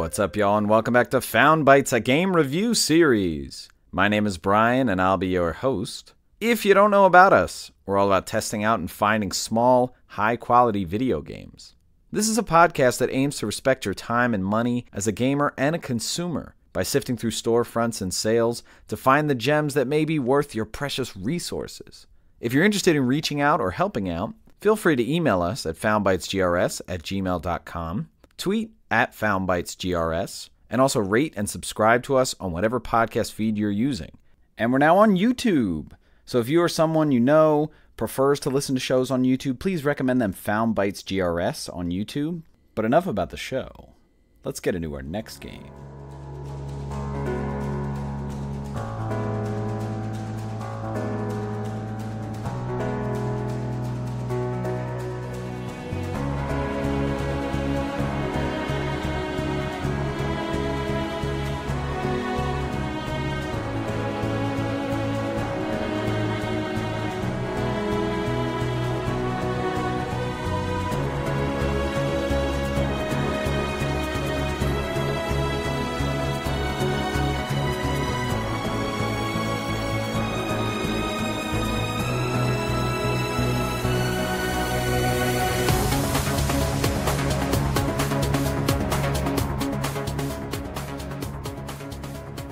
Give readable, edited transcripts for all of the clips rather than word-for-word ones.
What's up, y'all, and welcome back to Found Bytes, a game review series. My name is Brian, and I'll be your host. If you don't know about us, we're all about testing out and finding small, high-quality video games. This is a podcast that aims to respect your time and money as a gamer and a consumer by sifting through storefronts and sales to find the gems that may be worth your precious resources. If you're interested in reaching out or helping out, feel free to email us at foundbytesgrs@gmail.com, tweet at foundbytesgrs, and also rate and subscribe to us on whatever podcast feed you're using. And we're now on YouTube. So if you or someone you know prefers to listen to shows on YouTube, please recommend them Found Bytes GRS on YouTube. But enough about the show. Let's get into our next game.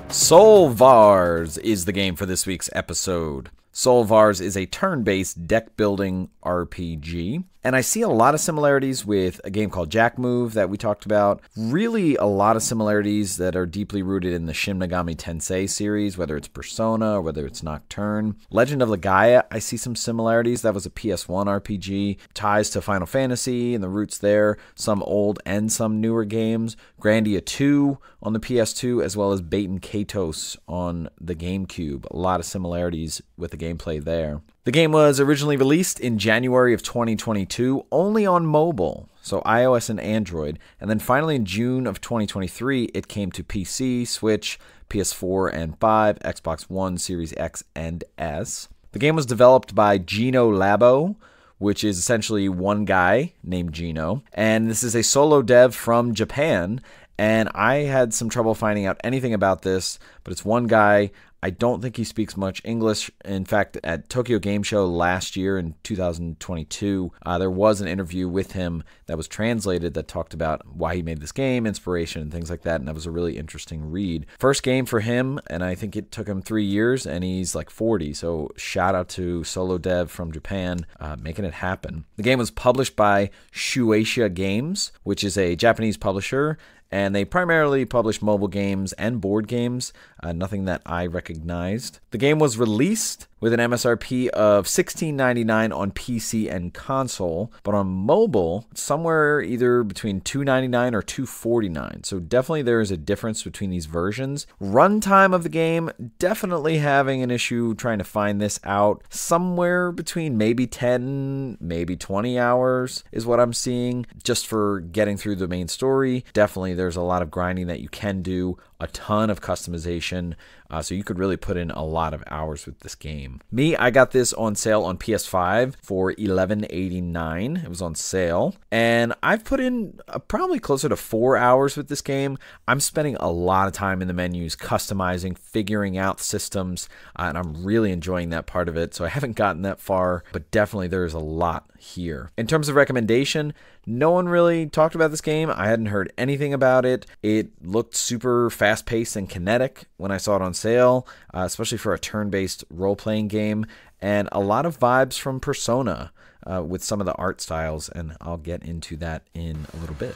SOULVARS is the game for this week's episode. SOULVARS is a turn-based deck-building RPG, and I see a lot of similarities with a game called Jack Move that we talked about. Really a lot of similarities that are deeply rooted in the Shin Megami Tensei series, whether it's Persona or whether it's Nocturne. Legend of Legaia, I see some similarities. That was a PS1 RPG. Ties to Final Fantasy and the roots there. Some old and some newer games. Grandia 2 on the PS2, as well as Baten Kaitos on the GameCube. A lot of similarities with the gameplay there. The game was originally released in January of 2022, only on mobile, so iOS and Android, and then finally in June of 2023, it came to PC, Switch, PS4 and 5, Xbox One, Series X and S. The game was developed by Gino Labo, which is essentially one guy named Gino, and this is a solo dev from Japan, and I had some trouble finding out anything about this, but it's one guy. I don't think he speaks much English. In fact, at Tokyo Game Show last year in 2022, there was an interview with him that was translated that talked about why he made this game, inspiration, and things like that, and that was a really interesting read. First game for him, and I think it took him 3 years, and he's like 40, so shout out to Solo Dev from Japan, making it happen. The game was published by Shueisha Games, which is a Japanese publisher, and they primarily publish mobile games and board games, nothing that I recognized. The game was released with an MSRP of $16.99 on PC and console, but on mobile, somewhere either between $2.99 or $2.49. So definitely there is a difference between these versions. Runtime of the game, definitely having an issue trying to find this out. Somewhere between maybe 10, maybe 20 hours is what I'm seeing just for getting through the main story. Definitely there's a lot of grinding that you can do, a ton of customization, so you could really put in a lot of hours with this game. Me, I got this on sale on PS5 for $11.89. It was on sale, and I've put in probably closer to 4 hours with this game. I'm spending a lot of time in the menus, customizing, figuring out systems, and I'm really enjoying that part of it, so I haven't gotten that far, but definitely there's a lot here. In terms of recommendation, no one really talked about this game. I hadn't heard anything about it. It looked super fast-paced and kinetic when I saw it on sale, especially for a turn-based role-playing game, and a lot of vibes from Persona with some of the art styles, and I'll get into that in a little bit.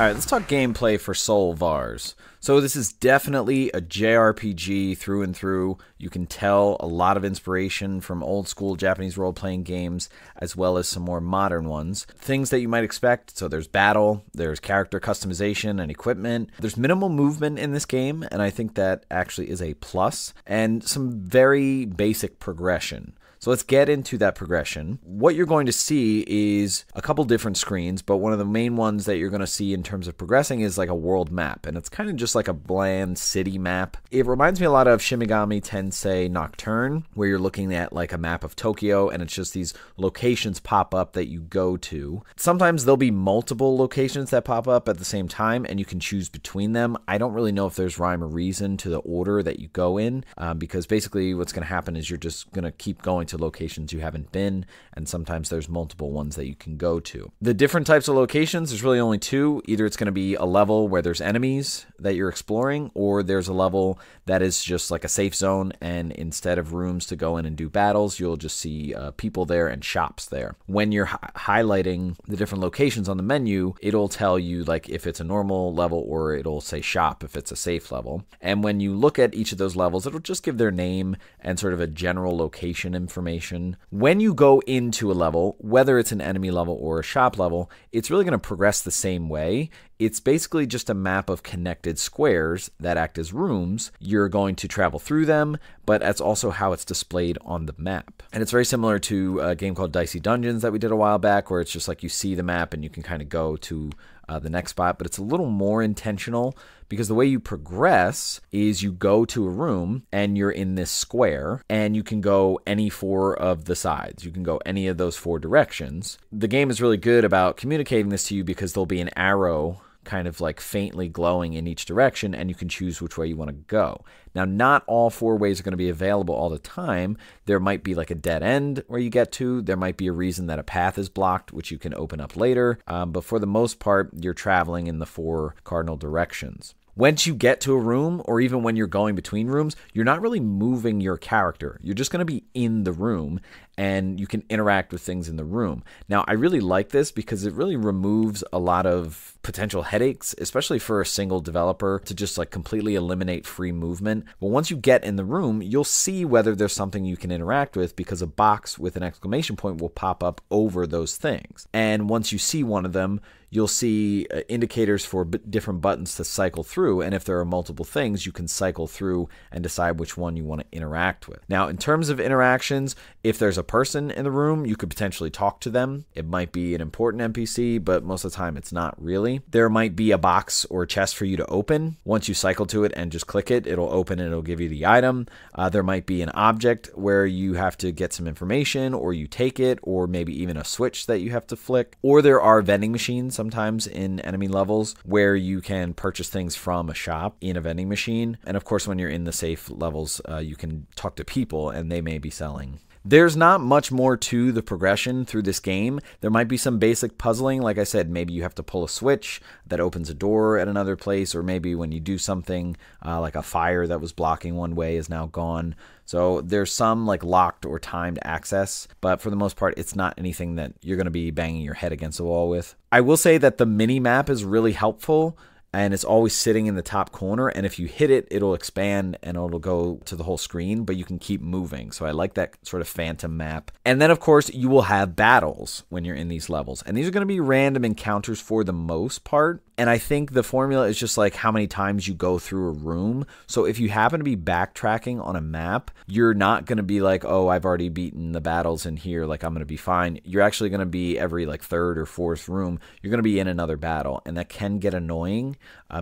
Alright, let's talk gameplay for SOULVARS. So this is definitely a JRPG through and through. You can tell a lot of inspiration from old school Japanese role-playing games, as well as some more modern ones. Things that you might expect, so there's battle, there's character customization and equipment. There's minimal movement in this game, and I think that actually is a plus, and some very basic progression. So let's get into that progression. What you're going to see is a couple different screens, but one of the main ones that you're going to see in terms of progressing is like a world map, and it's kind of just like a bland city map. It reminds me a lot of Shin Megami Tensei Nocturne, where you're looking at like a map of Tokyo, and it's just these locations pop up that you go to. Sometimes there'll be multiple locations that pop up at the same time, and you can choose between them. I don't really know if there's rhyme or reason to the order that you go in, because basically what's going to happen is you're just going to keep going to locations you haven't been, and sometimes there's multiple ones that you can go to. The different types of locations, there's really only two. Either it's going to be a level where there's enemies that you're exploring, or there's a level that is just like a safe zone, and instead of rooms to go in and do battles, you'll just see people there and shops there. When you're highlighting the different locations on the menu, it'll tell you like if it's a normal level, or it'll say shop if it's a safe level. And when you look at each of those levels, it'll just give their name and sort of a general location information. When you go into a level, whether it's an enemy level or a shop level, it's really going to progress the same way. It's basically just a map of connected squares that act as rooms. You're going to travel through them, but that's also how it's displayed on the map. And it's very similar to a game called Dicey Dungeons that we did a while back, where it's just like you see the map and you can kind of go to the next spot, but it's a little more intentional because the way you progress is you go to a room and you're in this square, and you can go any four of the sides. You can go any of those four directions. The game is really good about communicating this to you because there'll be an arrow kind of like faintly glowing in each direction, and you can choose which way you want to go. Now, not all four ways are going to be available all the time. There might be like a dead end where you get to. There might be a reason that a path is blocked, which you can open up later. But for the most part, you're traveling in the four cardinal directions. Once you get to a room, or even when you're going between rooms, you're not really moving your character. You're just going to be in the room, and you can interact with things in the room. Now, I really like this because it really removes a lot of potential headaches, especially for a single developer, to just like completely eliminate free movement. But once you get in the room, you'll see whether there's something you can interact with, because a box with an exclamation point will pop up over those things. And once you see one of them, you'll see indicators for different buttons to cycle through, and if there are multiple things, you can cycle through and decide which one you want to interact with. Now, in terms of interactions, if there's a person in the room, you could potentially talk to them. It might be an important NPC, but most of the time it's not really. There might be a box or a chest for you to open. Once you cycle to it and just click it, it'll open and it'll give you the item. There might be an object where you have to get some information, or you take it, or maybe even a switch that you have to flick. Or there are vending machines sometimes in enemy levels where you can purchase things from a shop in a vending machine. And of course, when you're in the safe levels, you can talk to people and they may be selling. There's not much more to the progression through this game. There might be some basic puzzling. Like I said, maybe you have to pull a switch that opens a door at another place, or maybe when you do something like a fire that was blocking one way is now gone. So there's some like locked or timed access, but for the most part, it's not anything that you're going to be banging your head against the wall with. I will say that the mini map is really helpful, and it's always sitting in the top corner, and if you hit it, it'll expand and it'll go to the whole screen, but you can keep moving. So I like that sort of phantom map. And then, of course, you will have battles when you're in these levels, and these are going to be random encounters for the most part. And I think the formula is just like how many times you go through a room. So if you happen to be backtracking on a map, you're not going to be like, oh, I've already beaten the battles in here, like I'm going to be fine. You're actually going to be every like third or fourth room, you're going to be in another battle, and that can get annoying.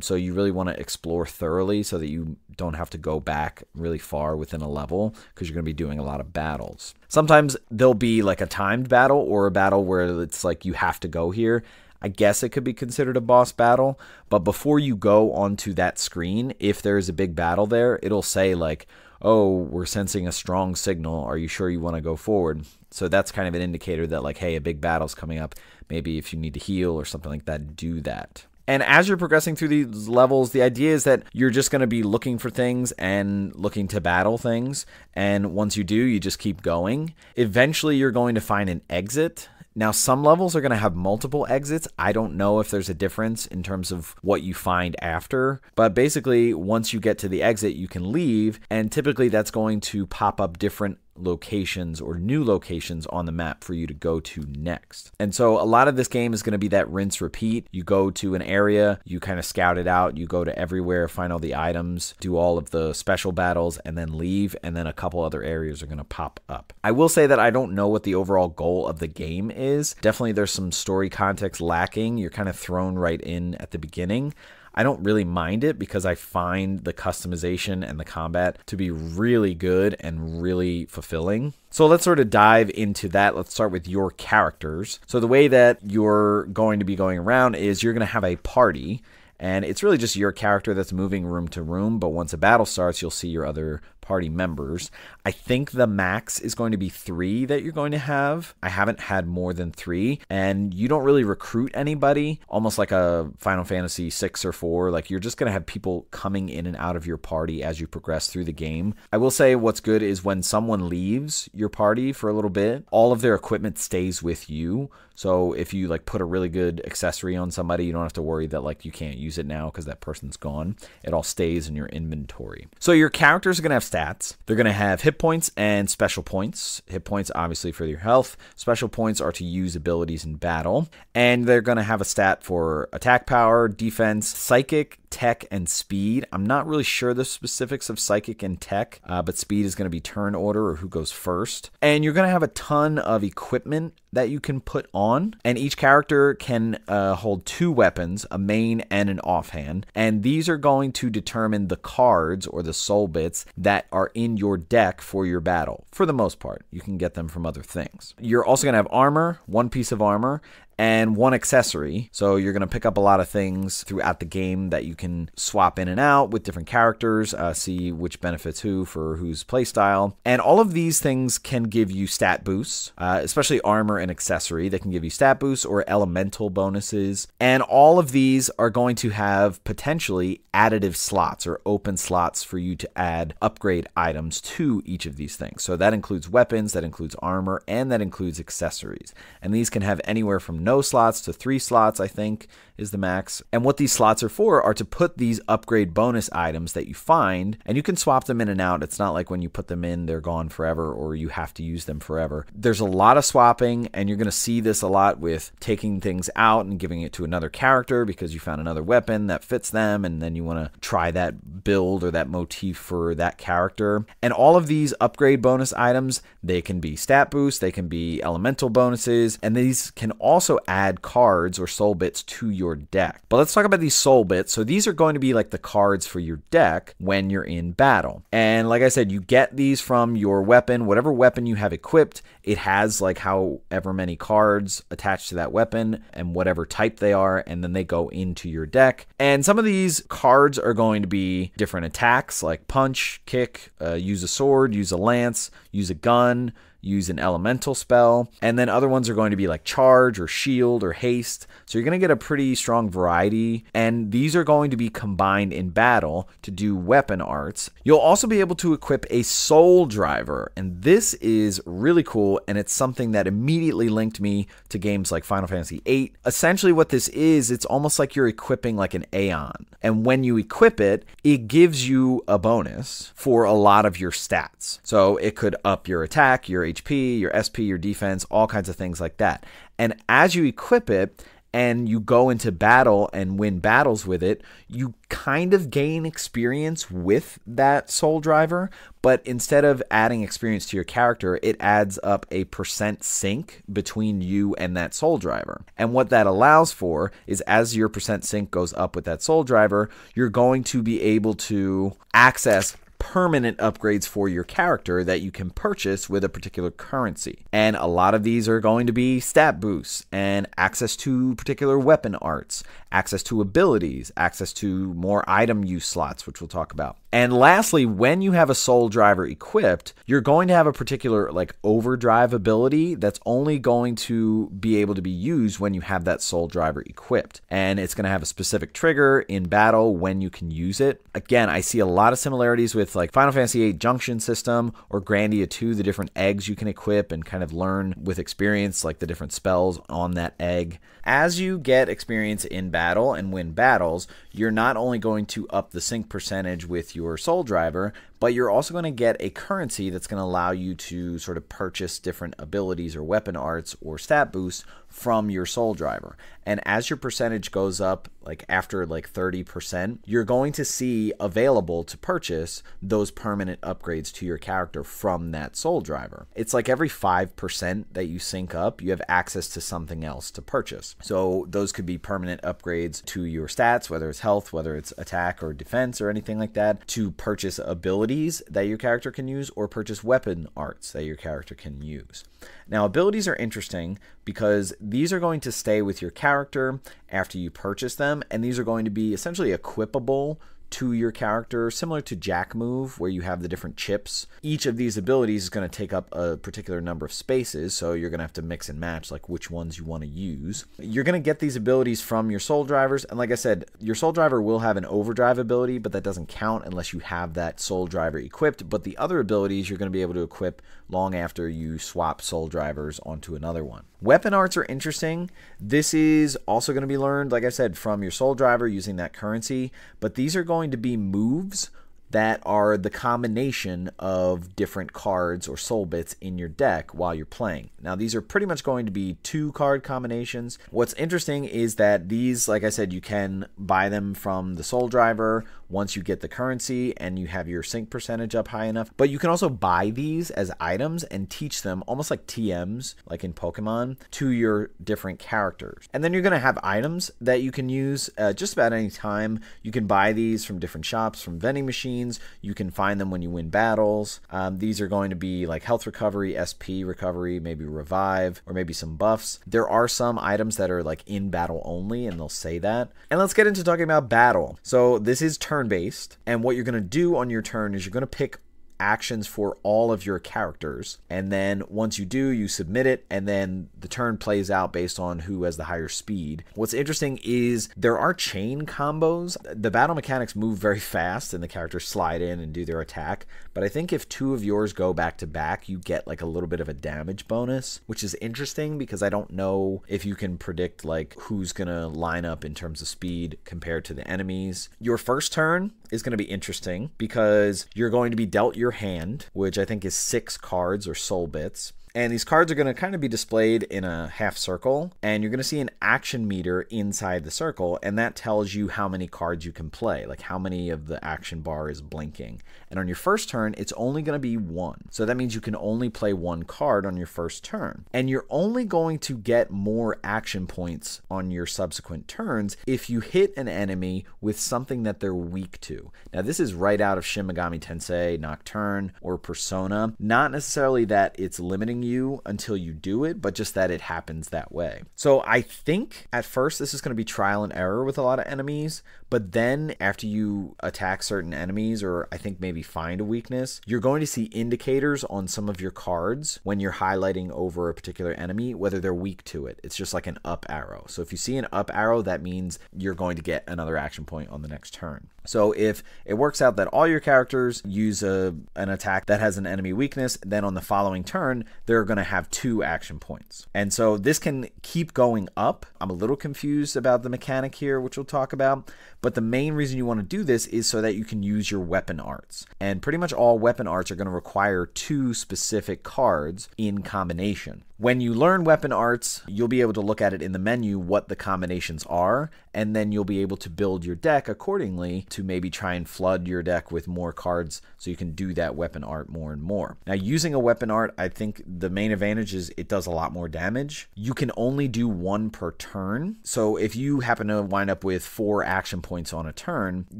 So you really want to explore thoroughly so that you don't have to go back really far within a level, because you're going to be doing a lot of battles. Sometimes there'll be like a timed battle, or a battle where it's like you have to go here. I guess it could be considered a boss battle, but before you go onto that screen, if there's a big battle there, it'll say like, oh, we're sensing a strong signal. Are you sure you want to go forward? So that's kind of an indicator that like, hey, a big battle's coming up. Maybe if you need to heal or something like that, do that. And as you're progressing through these levels, the idea is that you're just going to be looking for things and looking to battle things. And once you do, you just keep going. Eventually, you're going to find an exit. Now, some levels are going to have multiple exits. I don't know if there's a difference in terms of what you find after, but basically once you get to the exit, you can leave, and typically that's going to pop up different locations or new locations on the map for you to go to next. And so a lot of this game is going to be that rinse repeat. You go to an area, you kind of scout it out, you go to everywhere, find all the items, do all of the special battles, and then leave, and then a couple other areas are going to pop up. I will say that I don't know what the overall goal of the game is. Definitely there's some story context lacking. You're kind of thrown right in at the beginning. I don't really mind it because I find the customization and the combat to be really good and really fulfilling. So let's sort of dive into that. Let's start with your characters. So the way that you're going to be going around is you're going to have a party. And it's really just your character that's moving room to room, but once a battle starts, you'll see your other party members. I think the max is going to be 3 that you're going to have. I haven't had more than 3, and you don't really recruit anybody, almost like a Final Fantasy 6 or 4. Like, you're just going to have people coming in and out of your party as you progress through the game. I will say what's good is when someone leaves your party for a little bit, all of their equipment stays with you. So if you like put a really good accessory on somebody, you don't have to worry that like you can't use it now because that person's gone. It all stays in your inventory. So your characters are going to have stats. They're going to have hit points and special points. Hit points obviously for your health. Special points are to use abilities in battle. And they're going to have a stat for attack power, defense, psychic, tech, and speed. I'm not really sure the specifics of psychic and tech, but speed is going to be turn order or who goes first. And you're going to have a ton of equipment that you can put on, and each character can hold 2 weapons, a main and an offhand, and these are going to determine the cards or the soul bits that are in your deck for your battle. For the most part, you can get them from other things. You're also going to have armor, 1 piece of armor, and 1 accessory. So you're going to pick up a lot of things throughout the game that you can swap in and out with different characters, see which benefits who for whose playstyle. And all of these things can give you stat boosts, especially armor and accessory. They can give you stat boosts or elemental bonuses. And all of these are going to have potentially additive slots or open slots for you to add upgrade items to each of these things. So that includes weapons, that includes armor, and that includes accessories. And these can have anywhere from no slots to 3 slots, I think, is the max. And what these slots are for are to put these upgrade bonus items that you find, and you can swap them in and out. It's not like when you put them in, they're gone forever or you have to use them forever. There's a lot of swapping, and you're going to see this a lot with taking things out and giving it to another character because you found another weapon that fits them, and then you want to try that build or that motif for that character. And all of these upgrade bonus items, they can be stat boosts, they can be elemental bonuses, and these can also add cards or soul bits to your deck. But let's talk about these soul bits. So these are going to be like the cards for your deck when you're in battle. And like I said, you get these from your weapon. Whatever weapon you have equipped, it has like however many cards attached to that weapon and whatever type they are, and then they go into your deck. And some of these cards are going to be different attacks like punch, kick, use a sword, use a lance, use a gun, use an elemental spell, and then other ones are going to be like charge or shield or haste. So you're going to get a pretty strong variety, and these are going to be combined in battle to do weapon arts. You'll also be able to equip a soul driver, and this is really cool, and it's something that immediately linked me to games like Final Fantasy VIII. Essentially what this is, it's almost like you're equipping like an Aeon, and when you equip it, it gives you a bonus for a lot of your stats. So it could up your attack, your HP, your SP, your defense, all kinds of things like that. And as you equip it and you go into battle and win battles with it, you kind of gain experience with that soul driver, but instead of adding experience to your character, it adds up a percent sync between you and that soul driver. And what that allows for is as your percent sync goes up with that soul driver, you're going to be able to access permanent upgrades for your character that you can purchase with a particular currency. And a lot of these are going to be stat boosts and access to particular weapon arts, access to abilities, access to more item use slots, which we'll talk about. And lastly, when you have a soul driver equipped, you're going to have a particular like overdrive ability that's only going to be able to be used when you have that soul driver equipped. And it's going to have a specific trigger in battle when you can use it. Again, I see a lot of similarities with with like Final Fantasy VIII Junction System or Grandia 2, the different eggs you can equip and kind of learn with experience like the different spells on that egg. As you get experience in battle and win battles, you're not only going to up the sync percentage with your soul driver, but you're also going to get a currency that's going to allow you to sort of purchase different abilities or weapon arts or stat boosts from your soul driver. And as your percentage goes up, like after like 30%, you're going to see available to purchase those permanent upgrades to your character from that soul driver. It's like every 5% that you sync up, you have access to something else to purchase. So those could be permanent upgrades to your stats, whether it's health, whether it's attack or defense or anything like that, to purchase abilities that your character can use or purchase weapon arts that your character can use. Now, abilities are interesting because these are going to stay with your character after you purchase them, and these are going to be essentially equipable to your character, similar to Jack Move, where you have the different chips. Each of these abilities is going to take up a particular number of spaces, so you're going to have to mix and match like which ones you want to use. You're going to get these abilities from your soul drivers, and like I said, your soul driver will have an overdrive ability, but that doesn't count unless you have that soul driver equipped. But the other abilities you're going to be able to equip long after you swap soul drivers onto another one. Weapon arts are interesting. This is also going to be learned, like I said, from your soul driver using that currency, but these are going to be moves that are the combination of different cards or soul bits in your deck while you're playing. Now, these are pretty much going to be 2 card combinations. What's interesting is that these, like I said, you can buy them from the soul driver once you get the currency and you have your sync percentage up high enough. But you can also buy these as items and teach them almost like TMs, like in Pokemon, to your different characters. And then you're going to have items that you can use just about any time. You can buy these from different shops, from vending machines. You can find them when you win battles. These are going to be like health recovery, SP recovery, maybe revive, or maybe some buffs. There are some items that are like in battle only, and they'll say that. And let's get into talking about battle. So this is turn-based, and what you're going to do on your turn is you're going to pick actions for all of your characters, and then once you do, you submit it, and then the turn plays out based on who has the higher speed. What's interesting is there are chain combos. The battle mechanics move very fast and the characters slide in and do their attack, but I think if 2 of yours go back to back, you get like a little bit of a damage bonus, which is interesting because I don't know if you can predict like who's gonna line up in terms of speed compared to the enemies. Your first turn is going to be interesting because you're going to be dealt your hand, which I think is 6 cards or soul bits. And these cards are going to kind of be displayed in a half circle, and you're going to see an action meter inside the circle, and that tells you how many cards you can play, like how many of the action bar is blinking. And on your first turn, it's only going to be 1. So that means you can only play 1 card on your first turn. And you're only going to get more action points on your subsequent turns if you hit an enemy with something that they're weak to. Now, this is right out of Shin Megami Tensei, Nocturne, or Persona. Not necessarily that it's limiting you until you do it, but just that it happens that way. So I think at first this is going to be trial and error with a lot of enemies, but then after you attack certain enemies, or I think maybe find a weakness, you're going to see indicators on some of your cards when you're highlighting over a particular enemy, whether they're weak to it. It's just like an up arrow. So if you see an up arrow, that means you're going to get another action point on the next turn. So if it works out that all your characters use an attack that has an enemy weakness, then on the following turn, they're going to have 2 action points. And so this can keep going up. I'm a little confused about the mechanic here, which we'll talk about. But the main reason you want to do this is so that you can use your weapon arts. And pretty much all weapon arts are going to require 2 specific cards in combination. When you learn weapon arts, you'll be able to look at it in the menu what the combinations are, and then you'll be able to build your deck accordingly to maybe try and flood your deck with more cards so you can do that weapon art more and more. Now, using a weapon art, I think the main advantage is it does a lot more damage. You can only do 1 per turn, so if you happen to wind up with 4 action points on a turn,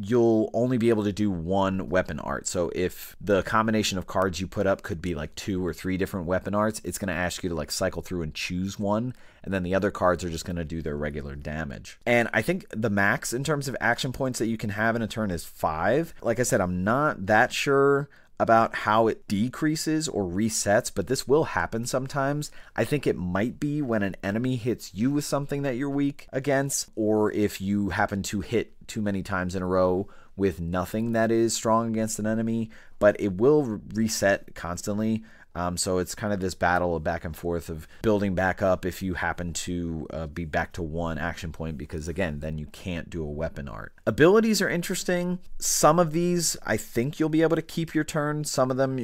you'll only be able to do 1 weapon art. So if the combination of cards you put up could be like 2 or 3 different weapon arts, it's going to ask you to like cycle through and choose one, and then the other cards are just going to do their regular damage. And I think the max in terms of action points that you can have in a turn is 5. Like I said, I'm not that sure about how it decreases or resets, but this will happen sometimes. I think it might be when an enemy hits you with something that you're weak against, or if you happen to hit too many times in a row with nothing that is strong against an enemy, but it will reset constantly. So it's kind of this battle of back and forth of building back up if you happen to be back to 1 action point, because again, then you can't do a weapon art. Abilities are interesting. Some of these, I think you'll be able to keep your turn. Some of them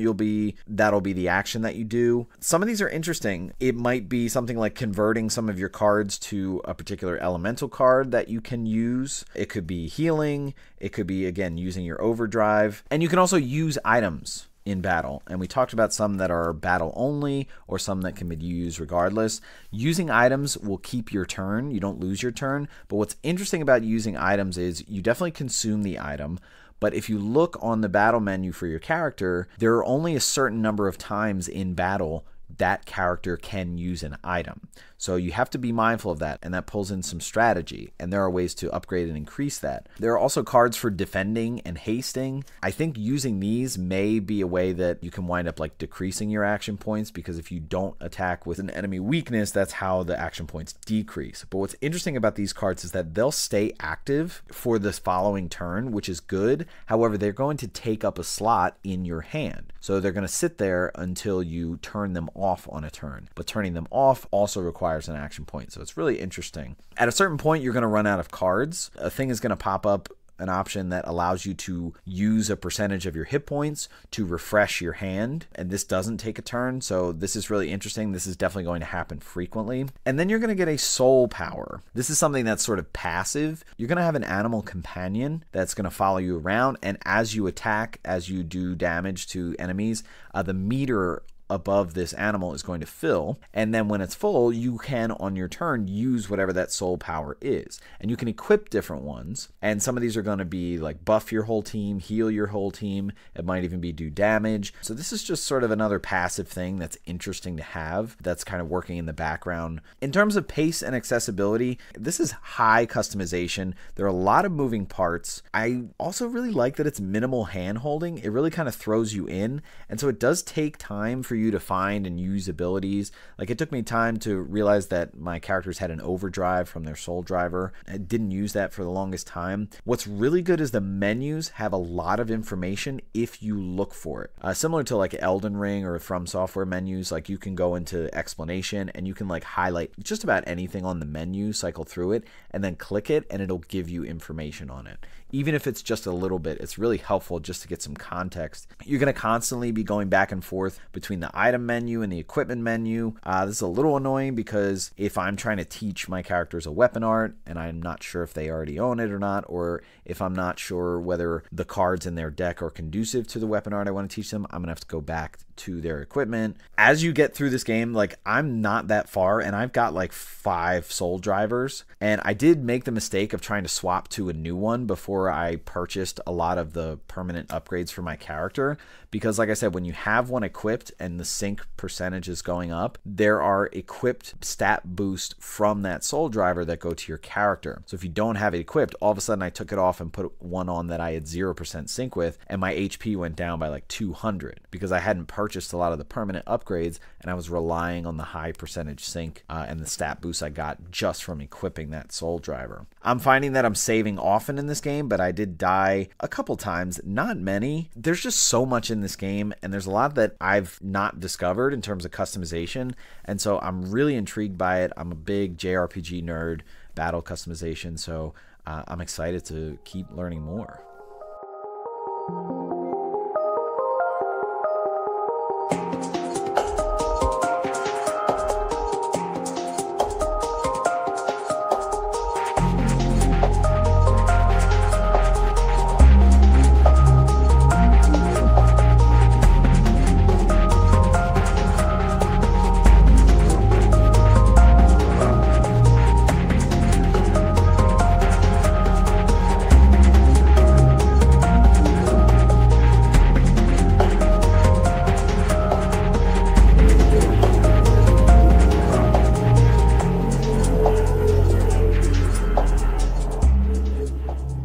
that'll be the action that you do. Some of these are interesting. It might be something like converting some of your cards to a particular elemental card that you can use. It could be healing. It could be, again, using your overdrive. And you can also use items in battle, and we talked about some that are battle only or some that can be used regardless. Using items will keep your turn. You don't lose your turn, but what's interesting about using items is you definitely consume the item, but if you look on the battle menu for your character, there are only a certain number of times in battle that character can use an item. So you have to be mindful of that, and that pulls in some strategy, and there are ways to upgrade and increase that. There are also cards for defending and hasting. I think using these may be a way that you can wind up like decreasing your action points, because if you don't attack with an enemy weakness, that's how the action points decrease. But what's interesting about these cards is that they'll stay active for this following turn, which is good. However, they're going to take up a slot in your hand. So they're going to sit there until you turn them off on a turn. But turning them off also requires an action point. So it's really interesting. At a certain point, you're going to run out of cards. A thing is going to pop up, an option that allows you to use a percentage of your hit points to refresh your hand, and this doesn't take a turn, so this is really interesting. This is definitely going to happen frequently. And then you're going to get a soul power. This is something that's sort of passive. You're going to have an animal companion that's going to follow you around, and as you attack, as you do damage to enemies, the meter above this animal is going to fill, and then when it's full, you can on your turn use whatever that soul power is, and you can equip different ones, and some of these are going to be like buff your whole team, heal your whole team. It might even be do damage. So this is just sort of another passive thing that's interesting to have, that's kind of working in the background. In terms of pace and accessibility, this is high customization. There are a lot of moving parts. I also really like that it's minimal hand holding. It really kind of throws you in, and so it does take time for you to find and use abilities. Like, it took me time to realize that my characters had an overdrive from their soul driver. I didn't use that for the longest time. What's really good is the menus have a lot of information if you look for it. Similar to like Elden Ring or From Software menus, like you can go into explanation and you can like highlight just about anything on the menu, cycle through it, and then click it and it'll give you information on it. Even if it's just a little bit, it's really helpful just to get some context. You're going to constantly be going back and forth between the item menu and the equipment menu. This is a little annoying because if I'm trying to teach my characters a weapon art and I'm not sure if they already own it or not, or if I'm not sure whether the cards in their deck are conducive to the weapon art I want to teach them, I'm going to have to go back to their equipment. As you get through this game, like, I'm not that far and I've got like 5 soul drivers, and I did make the mistake of trying to swap to a new one before I purchased a lot of the permanent upgrades for my character, because like I said, when you have one equipped and the sync percentage is going up, there are equipped stat boost from that soul driver that go to your character. So if you don't have it equipped, all of a sudden I took it off and put one on that I had 0% sync with, and my HP went down by like 200 because I hadn't purchased a lot of the permanent upgrades and I was relying on the high percentage sync and the stat boost I got just from equipping that soul driver. I'm finding that I'm saving often in this game, but I did die a couple times, not many. There's just so much in this game, and there's a lot that I've not discovered in terms of customization, and so I'm really intrigued by it. I'm a big JRPG nerd, battle customization, so I'm excited to keep learning more.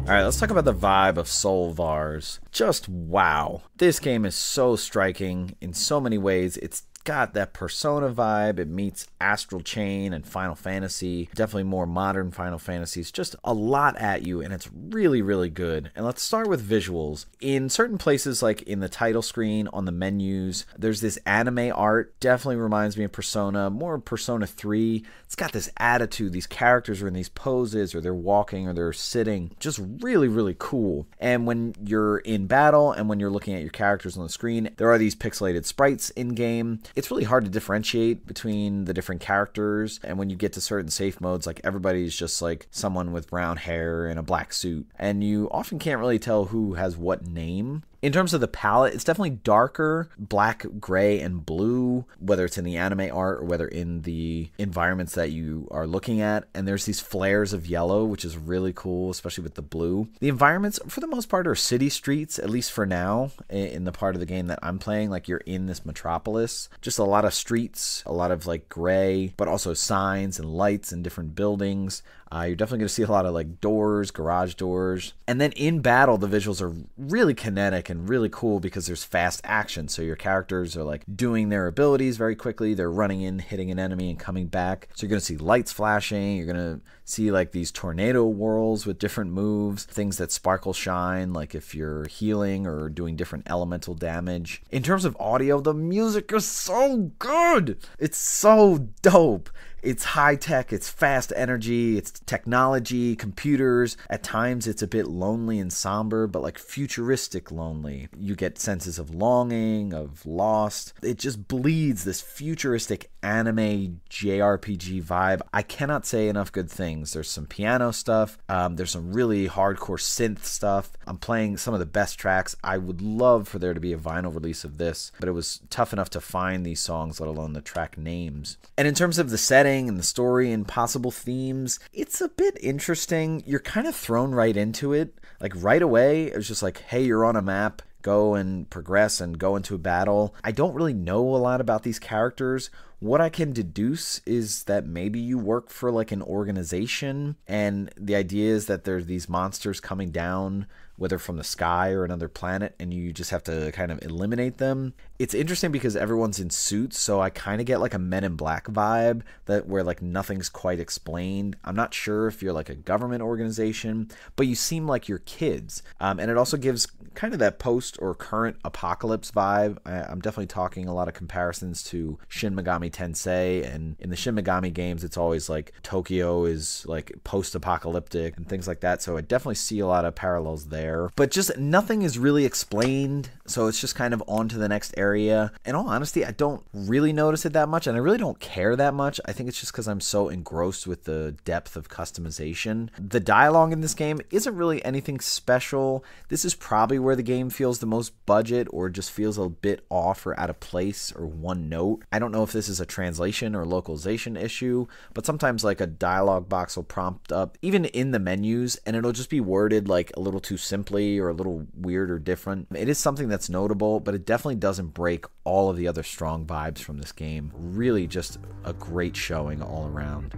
Let's talk about the vibe of SOULVARS. Just wow. This game is so striking in so many ways. It's got that Persona vibe. It meets Astral Chain and Final Fantasy. Definitely more modern Final Fantasies. Just a lot at you, and it's really, really good. And let's start with visuals. In certain places, like in the title screen, on the menus, there's this anime art. Definitely reminds me of Persona, more Persona 3. It's got this attitude. These characters are in these poses, or they're walking, or they're sitting. Just really, really cool. And when you're in battle, and when you're looking at your characters on the screen, there are these pixelated sprites in-game. It's really hard to differentiate between the different characters, and when you get to certain safe modes, like everybody's just like someone with brown hair in a black suit, and you often can't really tell who has what name. In terms of the palette, it's definitely darker, black, gray, and blue, whether it's in the anime art or whether in the environments that you are looking at. And there's these flares of yellow, which is really cool, especially with the blue. The environments, for the most part, are city streets, at least for now, in the part of the game that I'm playing. Like, you're in this metropolis. Just a lot of streets, a lot of like gray, but also signs and lights and different buildings. You're definitely going to see a lot of like doors, garage doors. And then in battle, the visuals are really kinetic and really cool because there's fast action. So your characters are like doing their abilities very quickly. They're running in, hitting an enemy, and coming back. So you're going to see lights flashing. You're going to see like these tornado whirls with different moves, things that sparkle shine, like if you're healing or doing different elemental damage. In terms of audio, the music is so good. It's so dope. It's high tech, it's fast energy, it's technology, computers. At times it's a bit lonely and somber, but like futuristic lonely. You get senses of longing, of lost. It just bleeds this futuristic anime JRPG vibe. I cannot say enough good things. There's some piano stuff. There's some really hardcore synth stuff. I'm playing some of the best tracks. I would love for there to be a vinyl release of this, but it was tough enough to find these songs, let alone the track names. And in terms of the setting and the story and possible themes, it's a bit interesting. You're kind of thrown right into it. Like right away, it was just like, hey, you're on a map. Go and progress and go into a battle. I don't really know a lot about these characters. What I can deduce is that maybe you work for like an organization, and the idea is that there's these monsters coming down, whether from the sky or another planet, and you just have to kind of eliminate them. It's interesting because everyone's in suits, so I kind of get like a Men in Black vibe, that where like nothing's quite explained. I'm not sure if you're like a government organization, but you seem like you're kids. And it also gives kind of that post or current apocalypse vibe. I'm definitely talking a lot of comparisons to Shin Megami Tensei, and in the Shin Megami games, it's always like Tokyo is like post-apocalyptic and things like that. So I definitely see a lot of parallels there, but just nothing is really explained. So it's just kind of on to the next area. In all honesty, I don't really notice it that much, and I really don't care that much. I think it's just because I'm so engrossed with the depth of customization. The dialogue in this game isn't really anything special. This is probably where the game feels the most budget, or just feels a bit off or out of place or one note. I don't know if this is a translation or localization issue, but sometimes like a dialogue box will prompt up even in the menus, and it'll just be worded like a little too simply or a little weird or different. It is something that's notable, but it definitely doesn't break all of the other strong vibes from this game. Really just a great showing all around.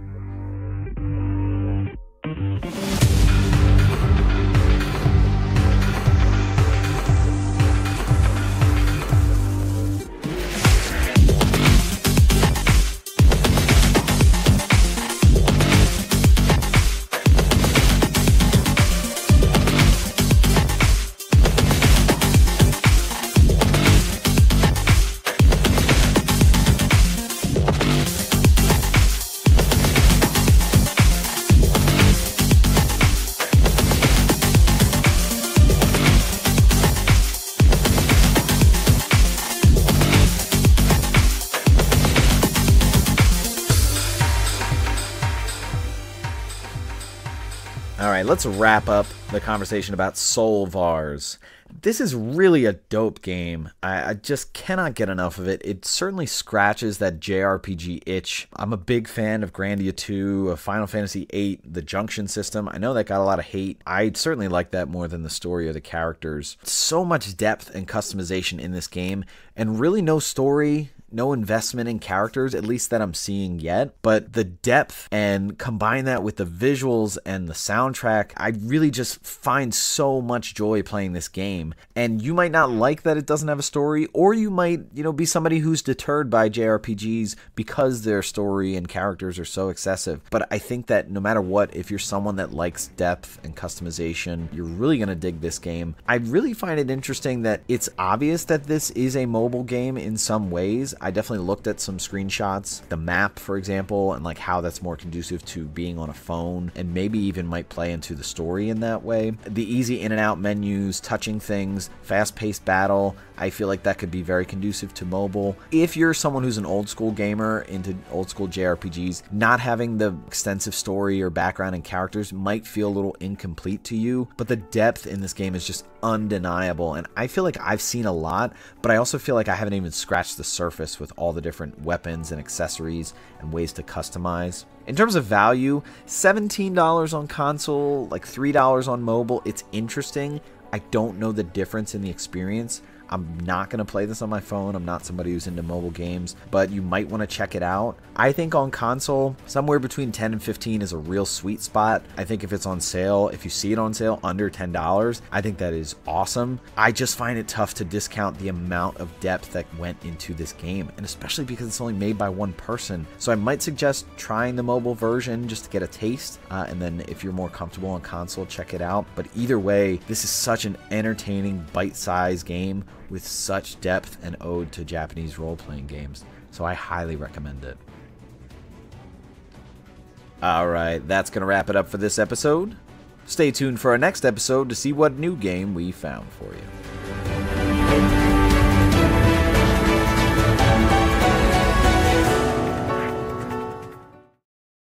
Alright, let's wrap up the conversation about SOULVARS. This is really a dope game. I just cannot get enough of it. It certainly scratches that JRPG itch. I'm a big fan of Grandia 2, of Final Fantasy VIII, the Junction system. I know that got a lot of hate. I certainly like that more than the story or the characters. So much depth and customization in this game, and really no story. no investment in characters, at least that I'm seeing yet, but the depth, and combine that with the visuals and the soundtrack, I really just find so much joy playing this game. And you might not like that it doesn't have a story, or you might, be somebody who's deterred by JRPGs because their story and characters are so excessive. But I think that no matter what, if you're someone that likes depth and customization, you're really going to dig this game. I really find it interesting that it's obvious that this is a mobile game in some ways. I definitely looked at some screenshots, the map, for example, and like how that's more conducive to being on a phone, and maybe even might play into the story in that way. The easy in and out menus, touching things, fast-paced battle, I feel like that could be very conducive to mobile. If you're someone who's an old school gamer into old school JRPGs, not having the extensive story or background and characters might feel a little incomplete to you, but the depth in this game is just undeniable, and I feel like I've seen a lot, but I also feel like I haven't even scratched the surface with all the different weapons and accessories and ways to customize. In terms of value, $17 on console, like $3 on mobile. It's interesting. I don't know the difference in the experience. I'm not going to play this on my phone. I'm not somebody who's into mobile games, but you might want to check it out. I think on console, somewhere between 10 and 15 is a real sweet spot. I think if it's on sale, if you see it on sale under $10, I think that is awesome. I just find it tough to discount the amount of depth that went into this game, and especially because it's only made by one person. So I might suggest trying the mobile version just to get a taste, and then if you're more comfortable on console, check it out. But either way, this is such an entertaining bite-sized game with such depth and ode to Japanese role-playing games, so I highly recommend it. Alright, that's going to wrap it up for this episode. Stay tuned for our next episode to see what new game we found for you.